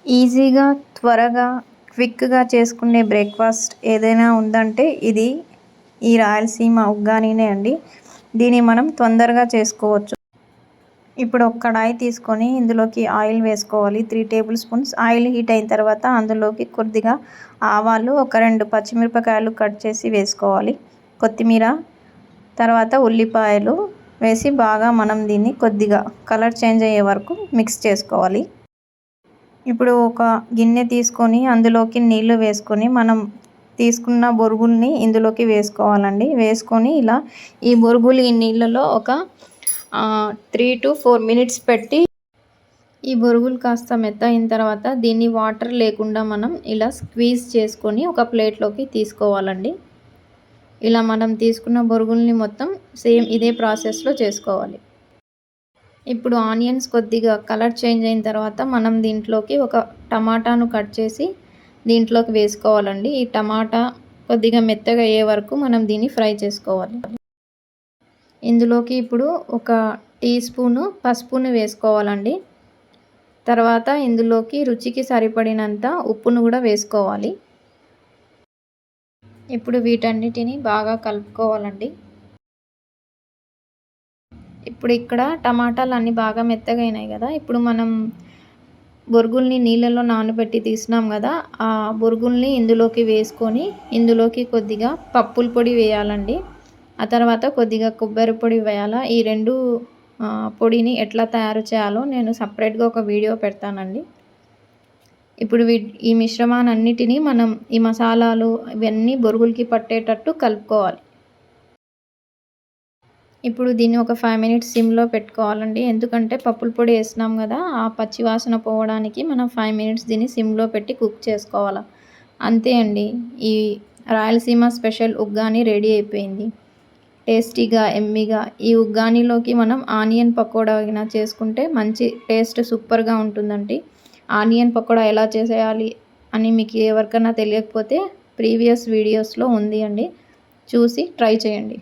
ఈజీగా, త్వరగా, క్విక్‌గా చేసుకునే బ్రేక్‌ఫాస్ట్ ఏదైనా ఉందంటే ఇది ఈ రాయలసీమ ఉగ్గానీనే అండి. దీన్ని మనం తొందరగా చేసుకోవచ్చు. ఇప్పుడు ఒక కడాయి తీసుకొని ఇందులోకి ఆయిల్ వేసుకోవాలి. 3 టేబుల్ స్పూన్స్. ఆయిల్ హీట్ అయిన తర్వాత అందులోకి కొద్దిగా ఆవాలు, ఒక 2 పచ్చిమిరపకాయలు కట్ చేసి వేసుకోవాలి. కొత్తిమీర, తర్వాత ఉల్లిపాయలు వేసి బాగా మనం దీన్ని కొద్దిగా కలర్ చేంజ్ అయ్యే వరకు మిక్స్ చేసుకోవాలి. ఇప్పుడు ఒక గిన్నె తీసుకొని అందులోకి నీళ్లు వేసుకొని మనం తీసుకున్న బొరుగుల్ని ఇందులోకి వేసుకోవాలండి. వేసుకొని ఇలా ఈ బొరుగులు ఈ నీళ్ళలో ఒక 3 to 4 మినిట్స్ పెట్టి ఈ బొరుగులు కాస్త మెత్తయిన తర్వాత దీన్ని వాటర్ లేకుండా మనం ఇలా స్క్వీజ్ చేసుకొని ఒక ప్లేట్లోకి తీసుకోవాలండి. ఇలా మనం తీసుకున్న బొరుగుల్ని మొత్తం సేమ్ ఇదే ప్రాసెస్లో చేసుకోవాలి. ఇప్పుడు ఆనియన్స్ కొద్దిగా కలర్ చేంజ్ అయిన తర్వాత మనం దీంట్లోకి ఒక టమాటాను కట్ చేసి దీంట్లోకి వేసుకోవాలండి. ఈ టమాటా కొద్దిగా మెత్తగా అయ్యే వరకు మనం దీన్ని ఫ్రై చేసుకోవాలి. ఇందులోకి ఇప్పుడు ఒక టీ స్పూను పసుపును వేసుకోవాలండి. తర్వాత ఇందులోకి రుచికి సరిపడినంత ఉప్పును కూడా వేసుకోవాలి. ఇప్పుడు వీటన్నిటిని బాగా కలుపుకోవాలండి. ఇప్పుడు ఇక్కడ టమాటాలు అన్నీ బాగా మెత్తగా అయినాయి కదా. ఇప్పుడు మనం బొరుగుల్ని నీళ్ళలో నానబెట్టి తీసినాం కదా. ఆ బొరుగుల్ని ఇందులోకి వేసుకొని ఇందులోకి కొద్దిగా పప్పుల పొడి వేయాలండి. ఆ తర్వాత కొద్దిగా కొబ్బరి పొడి వేయాలా. ఈ రెండు పొడిని ఎట్లా తయారు చేయాలో నేను సపరేట్గా ఒక వీడియో పెడతానండి. ఇప్పుడు ఈ మిశ్రమాన్నిటిని మనం ఈ మసాలాలు ఇవన్నీ బొరుగులకి పట్టేటట్టు కలుపుకోవాలి. ఇప్పుడు దీన్ని ఒక 5 మినిట్స్ సిమ్లో పెట్టుకోవాలండి. ఎందుకంటే పప్పుల పొడి వేసినాం కదా, ఆ పచ్చి వాసన పోవడానికి మనం 5 మినిట్స్ దీన్ని సిమ్లో పెట్టి కుక్ చేసుకోవాలి. అంతే అండి, ఈ రాయలసీమ స్పెషల్ ఉగ్గాని రెడీ అయిపోయింది. టేస్టీగా, ఎమ్మీగా. ఈ ఉగ్గానీలోకి మనం ఆనియన్ పకోడా చేసుకుంటే మంచి టేస్ట్ సూపర్గా ఉంటుందండి. ఆనియన్ పకోడా ఎలా చేసేయాలి అని మీకు ఎవరికైనా తెలియకపోతే ప్రీవియస్ వీడియోస్లో ఉంది అండి, చూసి ట్రై చేయండి.